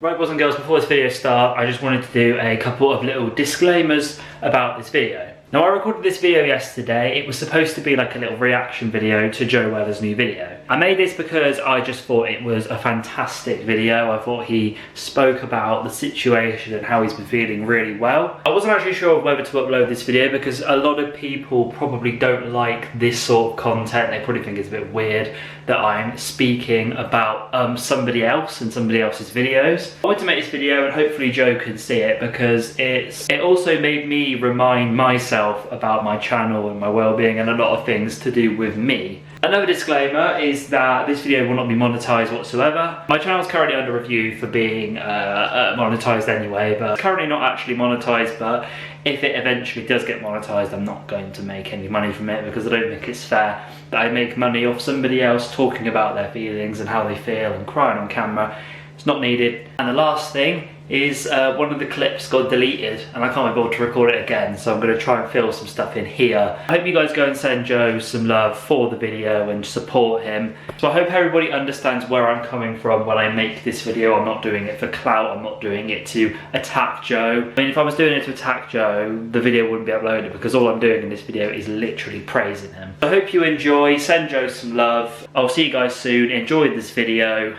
Right, boys and girls, before this video starts, I just wanted to do a couple of little disclaimers about this video. Now, I recorded this video yesterday. It was supposed to be like a little reaction video to Joe Weller's new video. I made this because I just thought it was a fantastic video. I thought he spoke about the situation and how he's been feeling really well. I wasn't actually sure whether to upload this video because a lot of people probably don't like this sort of content. They probably think it's a bit weird that I'm speaking about somebody else and somebody else's videos. I wanted to make this video and hopefully Joe can see it because it also made me remind myself about my channel and my well-being and a lot of things to do with me. Another disclaimer is that this video will not be monetized whatsoever. My channel is currently under review for being monetized anyway, but it's currently not actually monetized. But if it eventually does get monetized, I'm not going to make any money from it because I don't think it's fair that I make money off somebody else talking about their feelings and how they feel and crying on camera. It's not needed. And the last thing is one of the clips got deleted and I can't be able to record it again, so I'm going to try and fill some stuff in here. I hope you guys go and send Joe some love for the video and support him. So I hope everybody understands where I'm coming from when I make this video. I'm not doing it for clout, I'm not doing it to attack Joe. I mean, if I was doing it to attack Joe, the video wouldn't be uploaded because all I'm doing in this video is literally praising him. I hope you enjoy, send Joe some love. I'll see you guys soon, enjoy this video.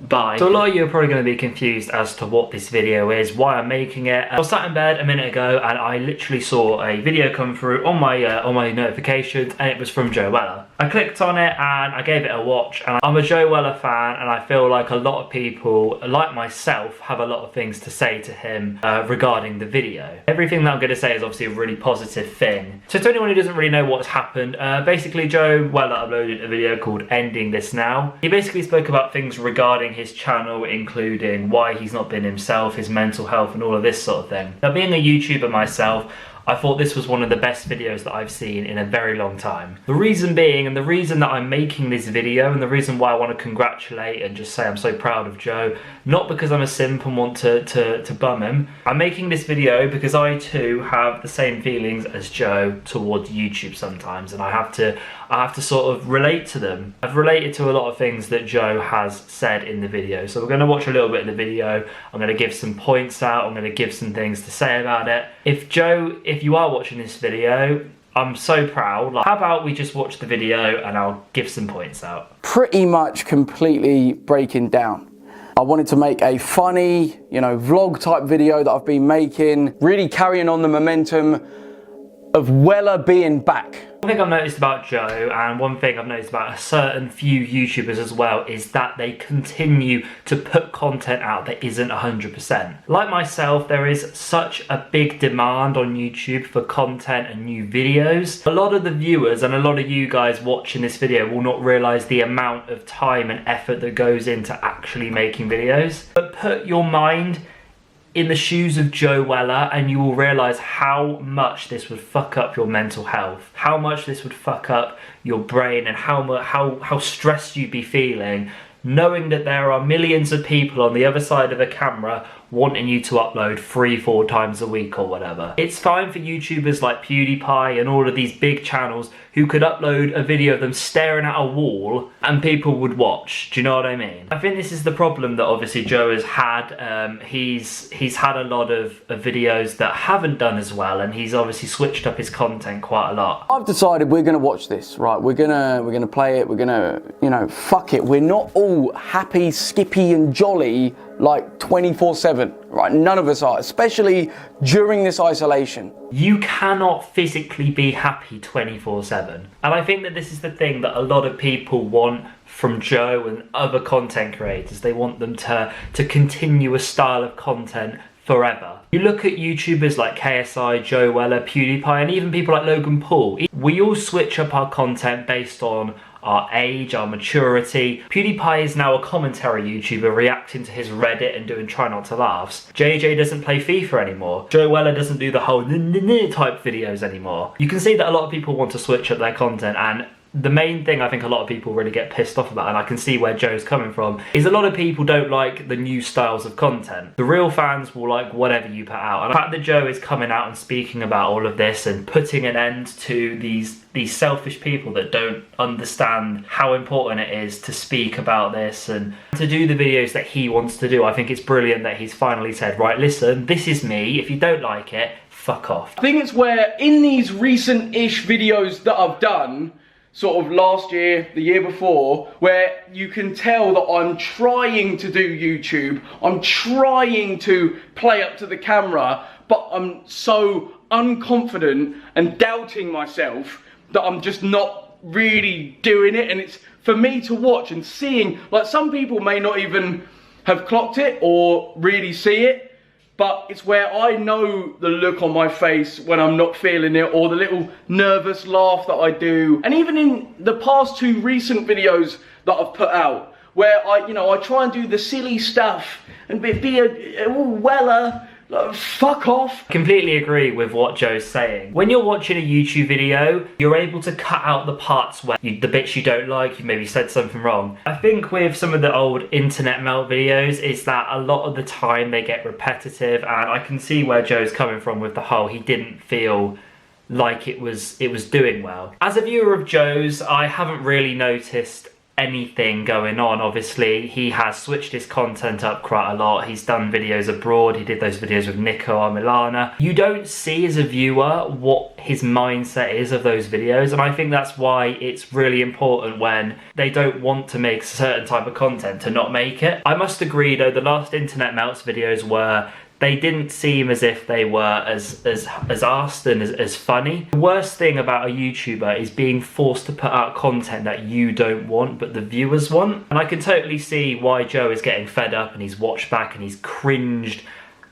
Bye. So a lot of you are probably going to be confused as to what this video is, why I'm making it. I was sat in bed a minute ago and I literally saw a video come through on my notifications and it was from Joe Weller. I clicked on it and I gave it a watch, and I'm a Joe Weller fan and I feel like a lot of people, like myself, have a lot of things to say to him regarding the video. Everything that I'm going to say is obviously a really positive thing. So to anyone who doesn't really know what's happened, basically Joe Weller uploaded a video called Ending This Now. He basically spoke about things regarding his channel, including why he's not been himself, his mental health and all of this sort of thing. Now, being a YouTuber myself, I thought this was one of the best videos that I've seen in a very long time. The reason being, and the reason that I'm making this video, and the reason why I want to congratulate and just say I'm so proud of Joe, not because I'm a simp and want to bum him. I'm making this video because I too have the same feelings as Joe towards YouTube sometimes, and I have to sort of relate to them. I've related to a lot of things that Joe has said in the video. So we're going to watch a little bit of the video. I'm going to give some points out. I'm going to give some things to say about it. If you are watching this video, I'm so proud. Like, how about we just watch the video and I'll give some points out. Pretty much completely breaking down. I wanted to make a funny, vlog type video that I've been making, really carrying on the momentum of Weller being back. One thing I've noticed about Joe, and one thing I've noticed about a certain few YouTubers as well, is that they continue to put content out that isn't 100%. Like myself, there is such a big demand on YouTube for content and new videos. A lot of the viewers and a lot of you guys watching this video will not realise the amount of time and effort that goes into actually making videos. But put your mind in the shoes of Joe Weller and you will realise how much this would fuck up your mental health, how much this would fuck up your brain, and how stressed you'd be feeling knowing that there are millions of people on the other side of a camera wanting you to upload 3-4 times a week or whatever. It's fine for YouTubers like PewDiePie and all of these big channels who could upload a video of them staring at a wall and people would watch. Do you know what I mean? I think this is the problem that obviously Joe has had. He's had a lot of videos that haven't done as well, and he's obviously switched up his content quite a lot. I've decided we're gonna watch this, right? We're gonna play it. We're gonna, fuck it. We're not all happy, skippy and jolly like 24/7, right? None of us are, especially during this isolation. You cannot physically be happy 24/7. And I think that this is the thing that a lot of people want from Joe and other content creators. They want them to continue a style of content forever. You look at YouTubers like KSI, Joe Weller, PewDiePie, and even people like Logan Paul. We all switch up our content based on our age, our maturity. PewDiePie is now a commentary YouTuber reacting to his Reddit and doing try not to laughs. JJ doesn't play FIFA anymore. Joe Weller doesn't do the whole type videos anymore. You can see that a lot of people want to switch up their content, and the main thing I think a lot of people really get pissed off about, and I can see where Joe's coming from, is a lot of people don't like the new styles of content. The real fans will like whatever you put out. And the fact that Joe is coming out and speaking about all of this and putting an end to these selfish people that don't understand how important it is to speak about this and to do the videos that he wants to do, I think it's brilliant that he's finally said, right, listen, this is me. If you don't like it, fuck off. I think it's where in these recent-ish videos that I've done, sort of last year, the year before, where you can tell that I'm trying to do YouTube, I'm trying to play up to the camera, but I'm so unconfident and doubting myself that I'm just not really doing it. And it's for me to watch and seeing, like, some people may not even have clocked it or really see it, but it's where I know the look on my face when I'm not feeling it, or the little nervous laugh that I do. And even in the past 2 recent videos that I've put out, where I try and do the silly stuff and be a weller, like, fuck off. I completely agree with what Joe's saying. When you're watching a YouTube video, you're able to cut out the parts where the bits you don't like, you maybe said something wrong. I think with some of the old internet melt videos is that a lot of the time they get repetitive, and I can see where Joe's coming from with the whole he didn't feel like it was doing well. As a viewer of Joe's, I haven't really noticed anything going on. Obviously he has switched his content up quite a lot. He's done videos abroad. He did those videos with Nico or Milana. You don't see as a viewer what his mindset is of those videos, and I think that's why it's really important when they don't want to make a certain type of content to not make it. I must agree though, the last Internet Melts videos they didn't seem as if they were as arsed and as funny. The worst thing about a YouTuber is being forced to put out content that you don't want but the viewers want. And I can totally see why Joe is getting fed up and he's watched back and he's cringed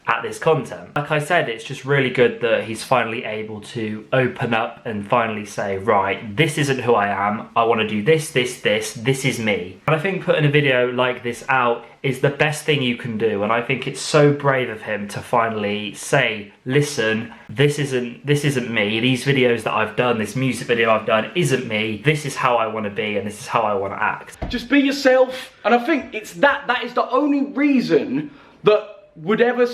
at this content. Like I said, it's just really good that he's finally able to open up and finally say, right, this isn't who I am. I want to do this is me. And I think putting a video like this out is the best thing you can do, and I think it's so brave of him to finally say, listen, this isn't me. These videos that I've done, this music video I've done isn't me. This is how I want to be and this is how I want to act. Just be yourself. And I think it's that is the only reason that would ever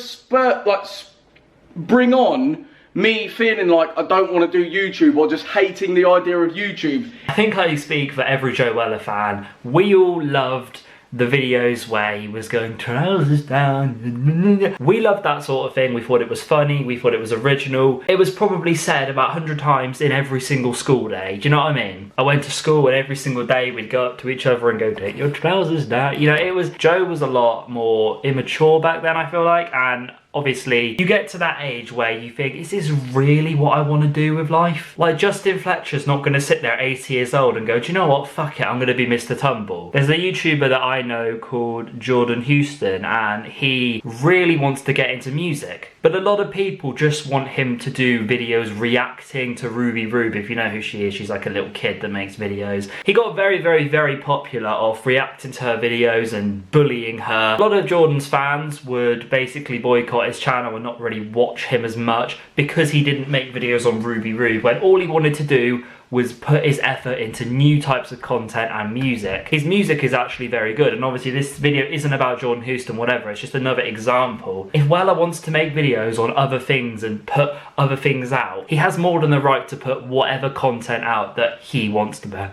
bring on me feeling like I don't want to do YouTube or just hating the idea of YouTube. I think I speak for every Joe Weller fan. We all loved the videos where he was going trousers down. We loved that sort of thing. We thought it was funny, we thought it was original. It was probably said about 100 times in every single school day. Do you know what I mean? I went to school and every single day we'd go up to each other and go, take your trousers down. You know, Joe was a lot more immature back then, I feel like, and obviously you get to that age where you think, is this really what I want to do with life? Like, Justin Fletcher's not going to sit there 80 years old and go, do you know what, fuck it, I'm going to be Mr. Tumble. There's a YouTuber that I know called Jordan Houston, and he really wants to get into music, but a lot of people just want him to do videos reacting to Ruby Rube. If you know who she is, she's like a little kid that makes videos. He got very, very, very popular off reacting to her videos and bullying her. A lot of Jordan's fans would basically boycott his channel and not really watch him as much because he didn't make videos on Ruby Rube, when all he wanted to do was put his effort into new types of content and music. His music is actually very good, and obviously this video isn't about Jordan Houston, whatever, it's just another example. If Weller wants to make videos on other things and put other things out, he has more than the right to put whatever content out that he wants to put.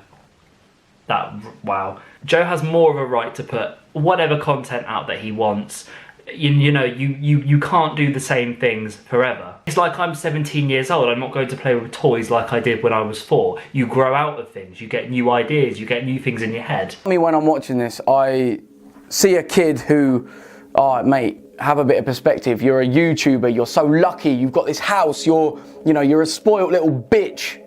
Wow. Joe has more of a right to put whatever content out that he wants. You know, you can't do the same things forever. It's like I'm 17 years old, I'm not going to play with toys like I did when I was 4. You grow out of things, you get new ideas, you get new things in your head. When I'm watching this, I see a kid who, oh mate, have a bit of perspective. You're a YouTuber, you're so lucky, you've got this house, you're a spoiled little bitch.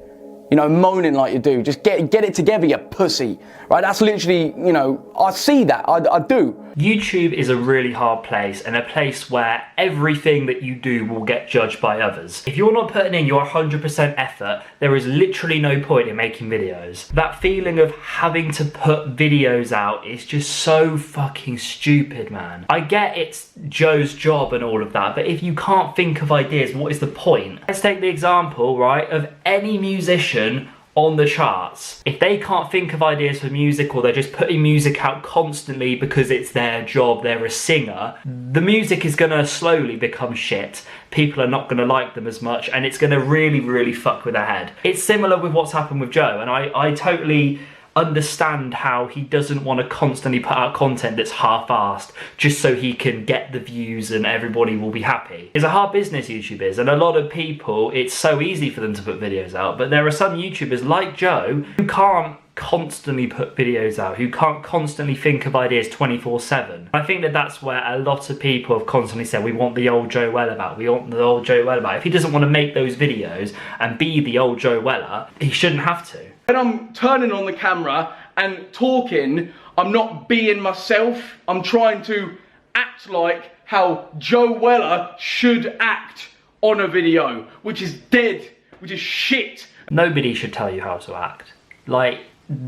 You know, moaning like you do. Just get it together, you pussy. Right, that's literally, you know, I see that, I do. YouTube is a really hard place, and a place where everything that you do will get judged by others. If you're not putting in your 100% effort, there is literally no point in making videos. That feeling of having to put videos out is just so fucking stupid, man. I get it's Joe's job and all of that, but if you can't think of ideas, what is the point? Let's take the example, right, of any musician on the charts. If they can't think of ideas for music, or they're just putting music out constantly because it's their job, they're a singer, the music is gonna slowly become shit. People are not gonna like them as much, and it's gonna really, really fuck with their head. It's similar with what's happened with Joe, and I totally understand how he doesn't want to constantly put out content that's half-assed just so he can get the views and everybody will be happy. It's a hard business, YouTube is, and a lot of people, it's so easy for them to put videos out, but there are some YouTubers like Joe who can't constantly put videos out, who can't constantly think of ideas 24/7. I think that that's where a lot of people have constantly said, we want the old Joe Weller back, we want the old Joe Weller back. If he doesn't want to make those videos and be the old Joe Weller, he shouldn't have to. When I'm turning on the camera and talking, I'm not being myself. I'm trying to act like how Joe Weller should act on a video, which is dead, which is shit. Nobody should tell you how to act. Like,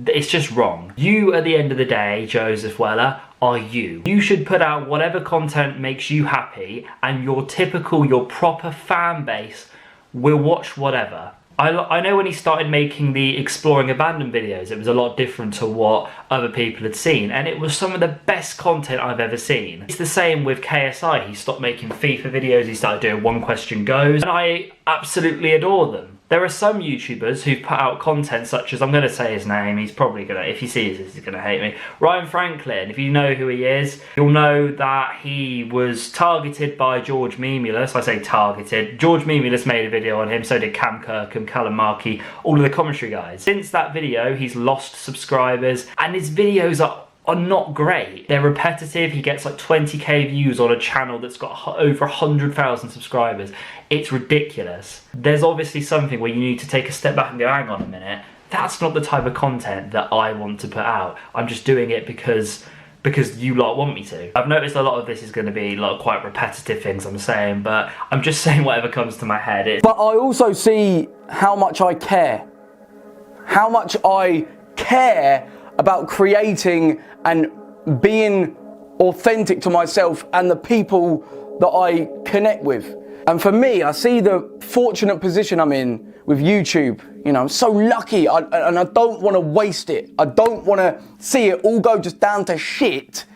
it's just wrong. You, at the end of the day, Joseph Weller, are you. You should put out whatever content makes you happy, and your proper fan base will watch whatever. I know when he started making the exploring abandoned videos, it was a lot different to what other people had seen, and it was some of the best content I've ever seen. It's the same with KSI. He stopped making FIFA videos, he started doing One Question Goes, and I absolutely adore them. There are some YouTubers who've put out content such as, I'm going to say his name, he's probably going to, if he sees this, he's going to hate me. Ryan Franklin, if you know who he is, you'll know that he was targeted by George Memulus. I say targeted. George Memulus made a video on him, so did Cam Kirkham, Callum Markey, all of the commentary guys. Since that video, he's lost subscribers, and his videos are not great. They're repetitive. He gets like 20k views on a channel that's got over 100,000 subscribers. It's ridiculous. There's obviously something where you need to take a step back and go, hang on a minute, that's not the type of content that I want to put out. I'm just doing it because you lot want me to. I've noticed a lot of this is going to be like quite repetitive things I'm saying, but I'm just saying whatever comes to my head. But I also see how much I care. How much I care about creating and being authentic to myself and the people that I connect with. And for me, I see the fortunate position I'm in with YouTube. You know, I'm so lucky, and I don't want to waste it. I don't want to see it all go just down to shit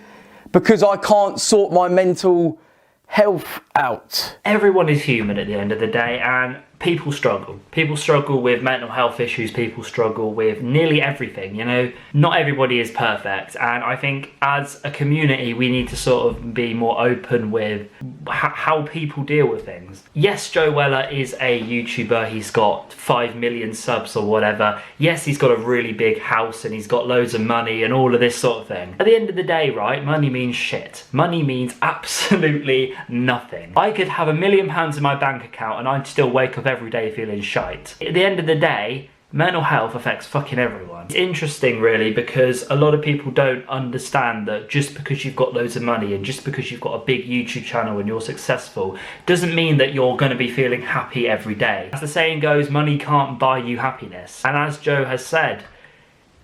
because I can't sort my mental health out. Everyone is human at the end of the day, and people struggle. People struggle with mental health issues, people struggle with nearly everything, you know. Not everybody is perfect, and I think as a community we need to sort of be more open with how people deal with things. Yes, Joe Weller is a YouTuber, he's got 5 million subs or whatever. Yes, he's got a really big house and he's got loads of money and all of this sort of thing. At the end of the day, right, money means shit. Money means absolutely nothing. I could have £1 million in my bank account and I'd still wake up every day feeling shite. At the end of the day, mental health affects fucking everyone. It's interesting really because a lot of people don't understand that just because you've got loads of money and just because you've got a big YouTube channel and you're successful doesn't mean that you're going to be feeling happy every day. As the saying goes, money can't buy you happiness. And as Joe has said,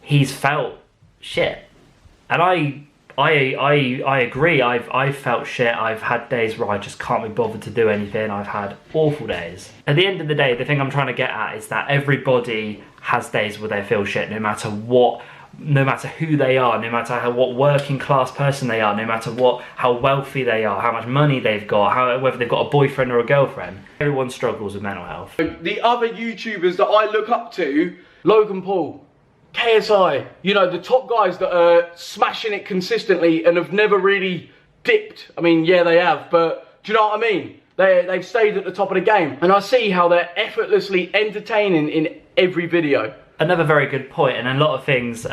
he's felt shit. And I agree, I've felt shit. I've had days where I just can't be bothered to do anything. I've had awful days. At the end of the day, the thing I'm trying to get at is that everybody has days where they feel shit, no matter who they are, no matter what working class person they are, no matter how wealthy they are, how much money they've got, whether they've got a boyfriend or a girlfriend. Everyone struggles with mental health. The other YouTubers that I look up to, Logan Paul, KSI, you know, the top guys that are smashing it consistently and have never really dipped. I mean, yeah, they have, but do you know what I mean? They've stayed at the top of the game. And I see how they're effortlessly entertaining in every video. Another very good point, and a lot of things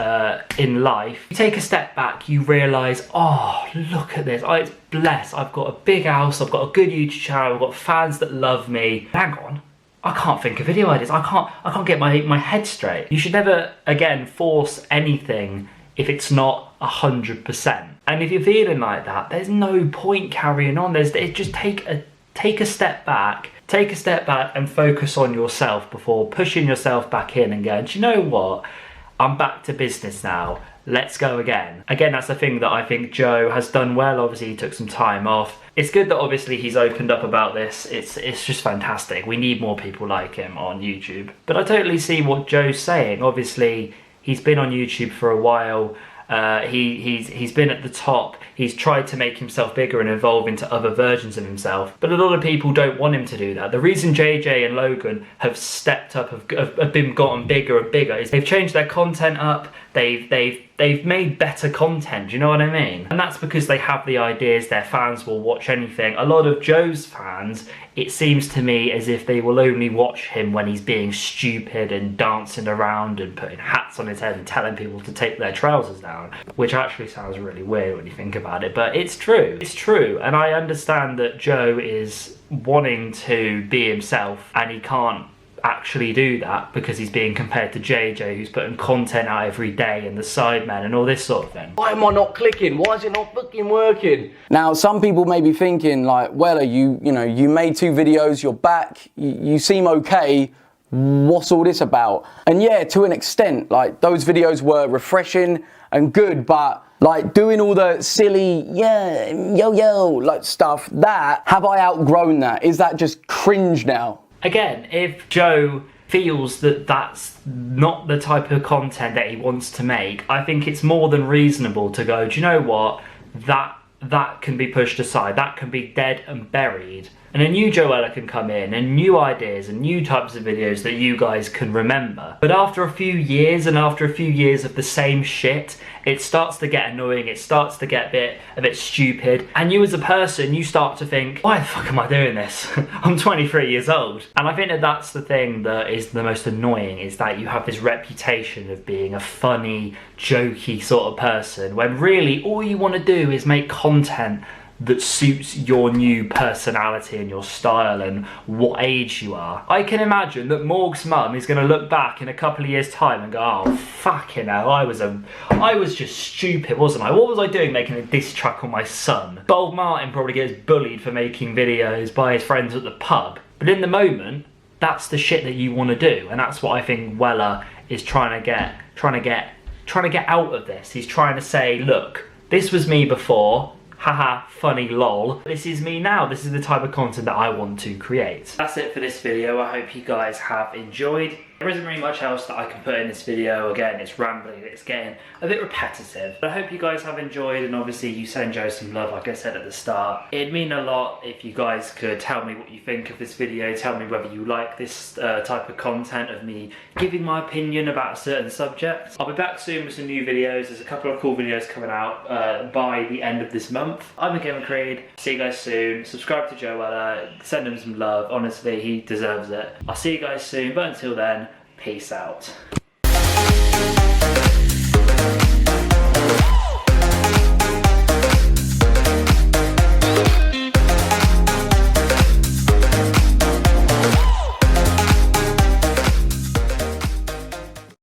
in life, you take a step back, you realise, oh, look at this, it's blessed. I've got a big house, I've got a good YouTube channel, I've got fans that love me. Hang on. I can't think of video ideas. I can't get my head straight. You should never, again, force anything if it's not 100%. And if you're feeling like that, there's no point carrying on. Just take a step back. Take a step back and focus on yourself before pushing yourself back in and going, do you know what? I'm back to business now. let's go again. Again, that's the thing that I think Joe has done well. Obviously, he took some time off. It's good that obviously he's opened up about this. It's just fantastic. We need more people like him on YouTube. But I totally see what Joe's saying. Obviously, he's been on YouTube for a while. He's been at the top. He's tried to make himself bigger and evolve into other versions of himself. But a lot of people don't want him to do that. The reason JJ and Logan have stepped up, have been gotten bigger and bigger, is they've changed their content up. They've made better content, do you know what I mean? And that's because they have the ideas, their fans will watch anything. A lot of Joe's fans, it seems to me as if they will only watch him when he's being stupid and dancing around and putting hats on his head and telling people to take their trousers down, which actually sounds really weird when you think about it, but it's true. It's true, and I understand that Joe is wanting to be himself and he can't actually do that because he's being compared to JJ, who's putting content out every day, and the Sidemen and all this sort of thing. Why am I not clicking? Why is it not fucking working? Now, some people may be thinking like, well, you made 2 videos, you're back, you seem okay, what's all this about? And yeah, to an extent, like those videos were refreshing and good, but like doing all the silly, yeah, yo, like stuff, have I outgrown that? Is that just cringe now? Again, if Joe feels that that's not the type of content that he wants to make, I think it's more than reasonable to go, do you know what, that can be pushed aside, that can be dead and buried, and a new Joe Weller can come in, and new ideas and new types of videos that you guys can remember. But after a few years, and after a few years of the same shit, it starts to get annoying, it starts to get a bit stupid, and you as a person, you start to think, why the fuck am I doing this? I'm 23 years old. And I think that that's the thing that is the most annoying, is that you have this reputation of being a funny, jokey sort of person, when really all you want to do is make content that suits your new personality and your style and what age you are. I can imagine that Morg's mum is going to look back in a couple of years' time and go, oh fucking hell, I was just stupid, wasn't I? What was I doing making a diss track on my son? Bold Martin probably gets bullied for making videos by his friends at the pub. But in the moment, that's the shit that you want to do, and that's what I think Weller is trying to get out of this. He's trying to say, look, this was me before, haha, funny lol. This is me now. This is the type of content that I want to create. That's it for this video. I hope you guys have enjoyed. There isn't really much else that I can put in this video. Again, it's rambling, it's getting a bit repetitive. But I hope you guys have enjoyed, and obviously you send Joe some love, like I said at the start. It'd mean a lot if you guys could tell me what you think of this video, tell me whether you like this type of content of me giving my opinion about a certain subject. I'll be back soon with some new videos. There's a couple of cool videos coming out by the end of this month. I'm Kevin Creed. See you guys soon. Subscribe to Joe Weller, send him some love. Honestly, he deserves it. I'll see you guys soon, but until then, peace out.